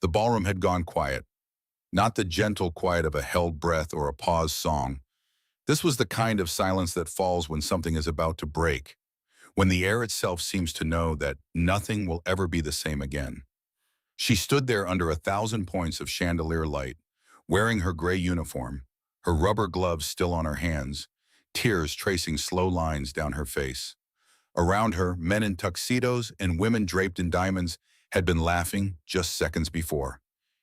The ballroom had gone quiet, not the gentle quiet of a held breath or a paused song. This was the kind of silence that falls when something is about to break, when the air itself seems to know that nothing will ever be the same again. She stood there under 1,000 points of chandelier light, wearing her gray uniform, her rubber gloves still on her hands, tears tracing slow lines down her face. Around her, men in tuxedos and women draped in diamonds had been laughing just seconds before.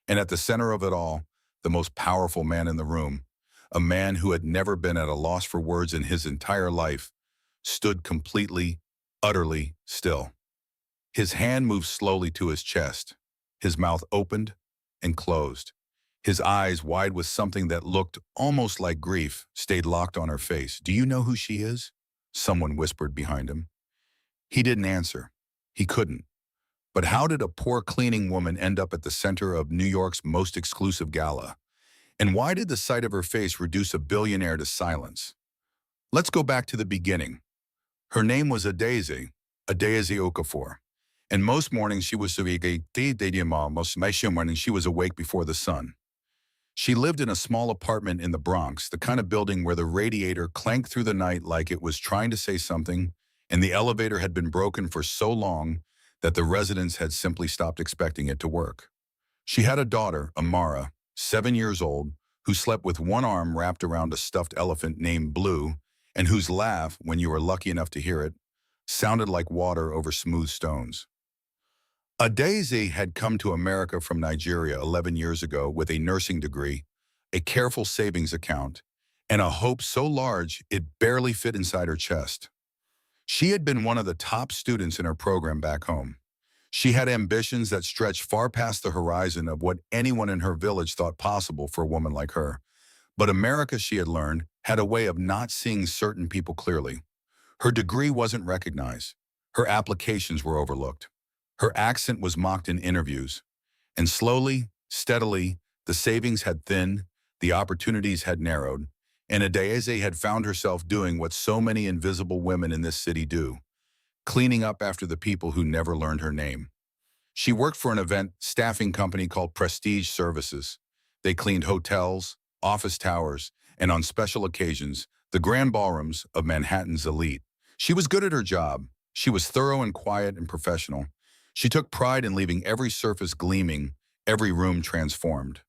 And at the center of it all, the most powerful man in the room, a man who had never been at a loss for words in his entire life, stood completely, utterly still. His hand moved slowly to his chest. His mouth opened and closed. His eyes, wide with something that looked almost like grief, stayed locked on her face. "Do you know who she is?" Someone whispered behind him. He didn't answer. He couldn't. But how did a poor cleaning woman end up at the center of New York's most exclusive gala? And why did the sight of her face reduce a billionaire to silence? Let's go back to the beginning. Her name was Adeze Okafor. And most mornings she was morning she was awake before the sun. She lived in a small apartment in the Bronx, the kind of building where the radiator clanked through the night like it was trying to say something, and the elevator had been broken for so long that the residents had simply stopped expecting it to work. She had a daughter, Amara, 7 years old, who slept with one arm wrapped around a stuffed elephant named Blue, and whose laugh, when you were lucky enough to hear it, sounded like water over smooth stones. Adeze had come to America from Nigeria 11 years ago with a nursing degree, a careful savings account, and a hope so large it barely fit inside her chest. She had been one of the top students in her program back home. She had ambitions that stretched far past the horizon of what anyone in her village thought possible for a woman like her. But America, she had learned, had a way of not seeing certain people clearly. Her degree wasn't recognized. Her applications were overlooked. Her accent was mocked in interviews. And slowly, steadily, the savings had thinned, the opportunities had narrowed, and Adeze had found herself doing what so many invisible women in this city do, cleaning up after the people who never learned her name. She worked for an event staffing company called Prestige Services. They cleaned hotels, office towers, and on special occasions, the grand ballrooms of Manhattan's elite. She was good at her job. She was thorough and quiet and professional. She took pride in leaving every surface gleaming, every room transformed.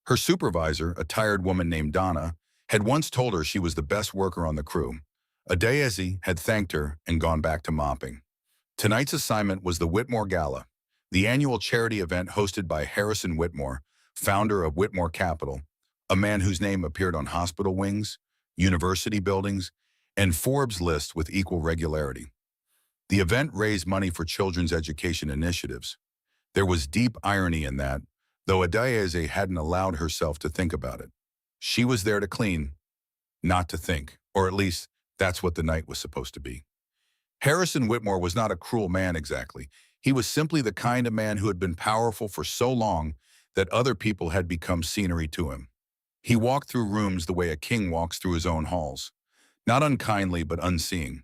Her supervisor, a tired woman named Donna, had once told her she was the best worker on the crew. Adeze had thanked her and gone back to mopping. Tonight's assignment was the Whitmore Gala, the annual charity event hosted by Harrison Whitmore, founder of Whitmore Capital, a man whose name appeared on hospital wings, university buildings, and Forbes lists with equal regularity. The event raised money for children's education initiatives. There was deep irony in that, though Adeze hadn't allowed herself to think about it. She was there to clean, not to think, or at least that's what the night was supposed to be. Harrison Whitmore was not a cruel man exactly. He was simply the kind of man who had been powerful for so long that other people had become scenery to him. He walked through rooms the way a king walks through his own halls, not unkindly but unseeing.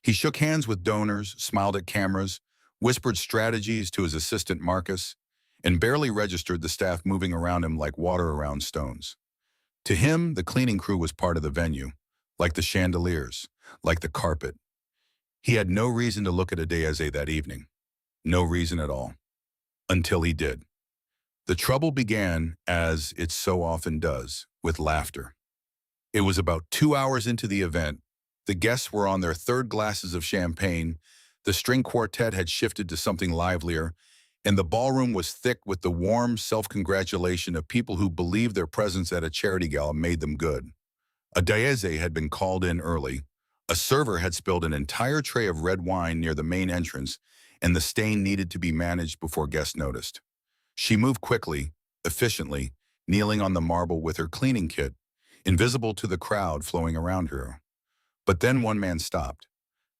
He shook hands with donors, smiled at cameras, whispered strategies to his assistant Marcus, and barely registered the staff moving around him like water around stones. To him, the cleaning crew was part of the venue, like the chandeliers, like the carpet. He had no reason to look at Adeze that evening. No reason at all. Until he did. The trouble began, as it so often does, with laughter. It was about 2 hours into the event. The guests were on their third glasses of champagne, the string quartet had shifted to something livelier, and the ballroom was thick with the warm self-congratulation of people who believed their presence at a charity gala made them good. Adeze had been called in early. A server had spilled an entire tray of red wine near the main entrance, and the stain needed to be managed before guests noticed. She moved quickly, efficiently, kneeling on the marble with her cleaning kit, invisible to the crowd flowing around her. But then one man stopped.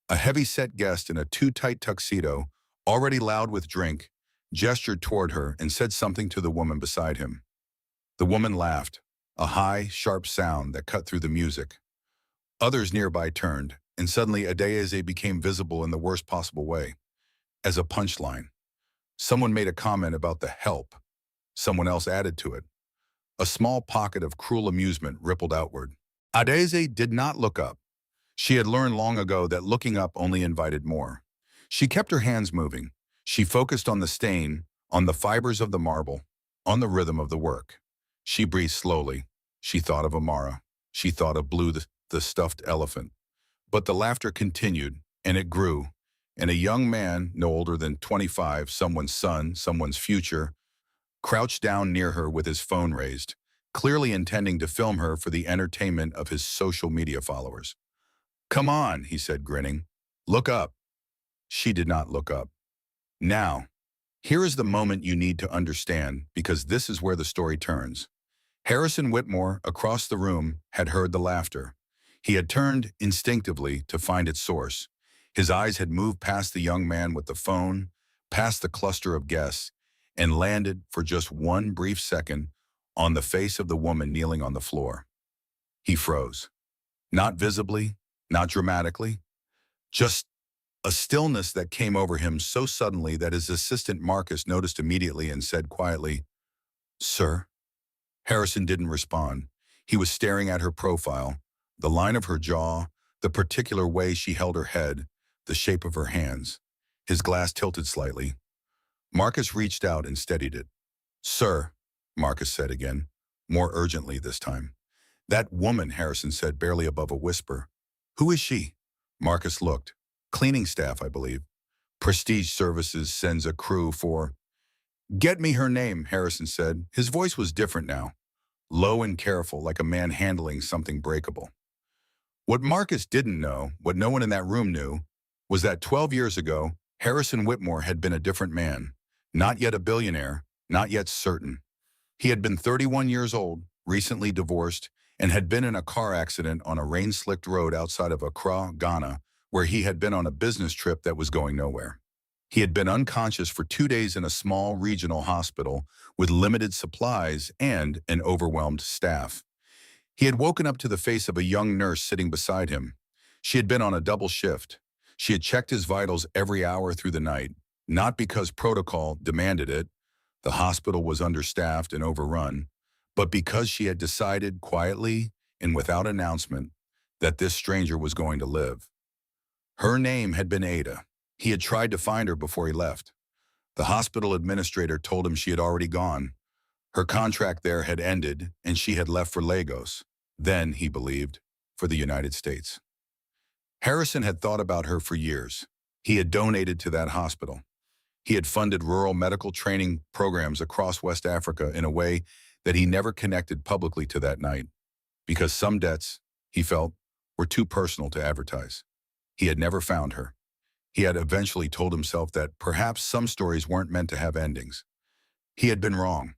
A heavy-set guest in a too-tight tuxedo, already loud with drink, gestured toward her and said something to the woman beside him. The woman laughed, a high, sharp sound that cut through the music. Others nearby turned, and suddenly Adeze became visible in the worst possible way, as a punchline. Someone made a comment about the help, Someone else added to it. A small pocket of cruel amusement rippled outward. Adeze did not look up. She had learned long ago that looking up only invited more. She kept her hands moving. She focused on the stain, on the fibers of the marble, on the rhythm of the work. She breathed slowly. She thought of Amara. She thought of Blue the stuffed elephant. But the laughter continued, and it grew, and a young man, no older than 25, someone's son, someone's future, crouched down near her with his phone raised, clearly intending to film her for the entertainment of his social media followers. "Come on," he said, grinning. "Look up." She did not look up. Now, here is the moment you need to understand, because this is where the story turns. Harrison Whitmore, across the room, had heard the laughter. He had turned instinctively to find its source. His eyes had moved past the young man with the phone, past the cluster of guests, and landed, for just one brief second, on the face of the woman kneeling on the floor. He froze. Not visibly, not dramatically, just a stillness that came over him so suddenly that his assistant Marcus noticed immediately and said quietly, "Sir?" Harrison didn't respond. He was staring at her profile, the line of her jaw, the particular way she held her head, the shape of her hands. His glass tilted slightly. Marcus reached out and steadied it. "Sir," Marcus said again, more urgently this time. "That woman," Harrison said, barely above a whisper. "Who is she?" Marcus looked. "Cleaning staff, I believe. Prestige Services sends a crew for—" "Get me her name," Harrison said. His voice was different now, low and careful, like a man handling something breakable. What Marcus didn't know, what no one in that room knew, was that 12 years ago, Harrison Whitmore had been a different man, not yet a billionaire, not yet certain. He had been 31 years old, recently divorced, and had been in a car accident on a rain-slicked road outside of Accra, Ghana, where he had been on a business trip that was going nowhere. He had been unconscious for 2 days in a small regional hospital with limited supplies and an overwhelmed staff. He had woken up to the face of a young nurse sitting beside him. She had been on a double shift. She had checked his vitals every hour through the night, not because protocol demanded it, the hospital was understaffed and overrun, but because she had decided quietly and without announcement that this stranger was going to live. Her name had been Ada. He had tried to find her before he left. The hospital administrator told him she had already gone. Her contract there had ended, and she had left for Lagos. Then, he believed, for the United States. Harrison had thought about her for years. He had donated to that hospital. He had funded rural medical training programs across West Africa in a way that he never connected publicly to that night, because some debts, he felt, were too personal to advertise. He had never found her. He had eventually told himself that perhaps some stories weren't meant to have endings. He had been wrong.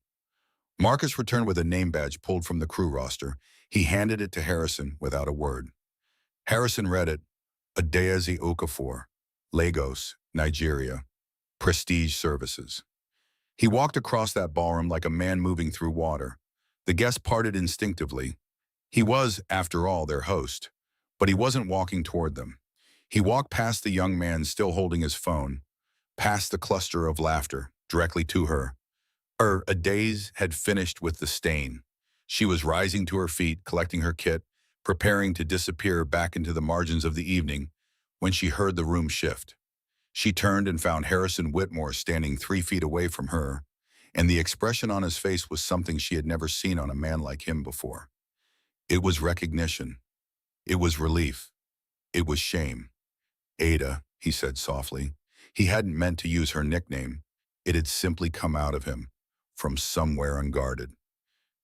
Marcus returned with a name badge pulled from the crew roster. He handed it to Harrison without a word. Harrison read it, Adeze Okafor, Lagos, Nigeria, Prestige Services. He walked across that ballroom like a man moving through water. The guests parted instinctively. He was, after all, their host, but he wasn't walking toward them. He walked past the young man still holding his phone, past the cluster of laughter, directly to her. Adeze had finished with the stain. She was rising to her feet, collecting her kit, preparing to disappear back into the margins of the evening, when she heard the room shift. She turned and found Harrison Whitmore standing 3 feet away from her, and the expression on his face was something she had never seen on a man like him before. It was recognition. It was relief. It was shame. "Ada," he said softly. He hadn't meant to use her nickname. It had simply come out of him, from somewhere unguarded.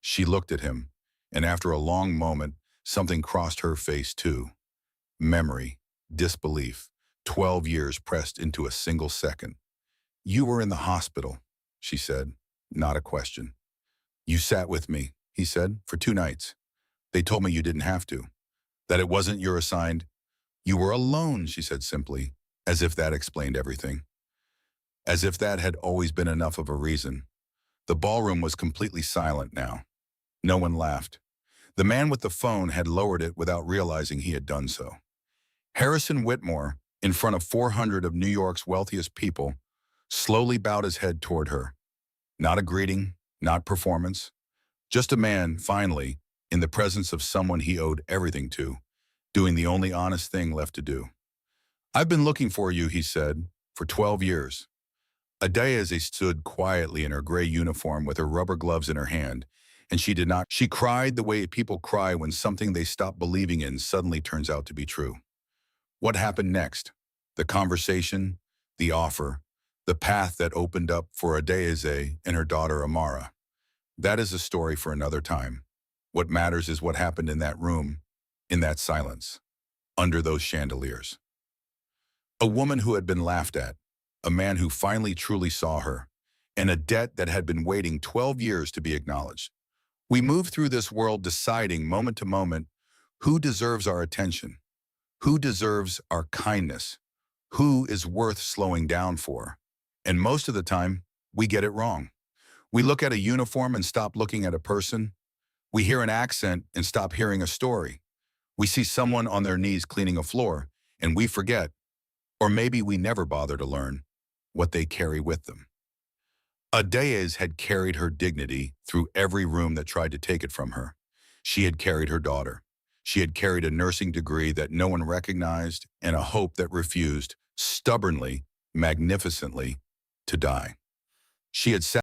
She looked at him, and after a long moment, something crossed her face too. Memory, disbelief, 12 years pressed into a single second. "You were in the hospital," she said, not a question. "You sat with me," he said, "for 2 nights. They told me you didn't have to, that it wasn't your assigned—" "You were alone," she said simply, as if that explained everything. As if that had always been enough of a reason. The ballroom was completely silent now. No one laughed. The man with the phone had lowered it without realizing he had done so. Harrison Whitmore, in front of 400 of New York's wealthiest people, slowly bowed his head toward her. Not a greeting, not performance. Just a man, finally, in the presence of someone he owed everything to, doing the only honest thing left to do. "I've been looking for you," he said, "for 12 years. Adeze stood quietly in her gray uniform with her rubber gloves in her hand, and she did not. She cried the way people cry when something they stop believing in suddenly turns out to be true. What happened next? The conversation, the offer, the path that opened up for Adeze and her daughter Amara. That is a story for another time. What matters is what happened in that room, in that silence, under those chandeliers. A woman who had been laughed at, a man who finally truly saw her, and a debt that had been waiting 12 years to be acknowledged. We move through this world deciding moment to moment who deserves our attention, who deserves our kindness, who is worth slowing down for. And most of the time, we get it wrong. We look at a uniform and stop looking at a person. We hear an accent and stop hearing a story. We see someone on their knees cleaning a floor, and we forget, or maybe we never bother to learn, what they carry with them. Adeze had carried her dignity through every room that tried to take it from her. She had carried her daughter. She had carried a nursing degree that no one recognized and a hope that refused, stubbornly, magnificently, to die. She had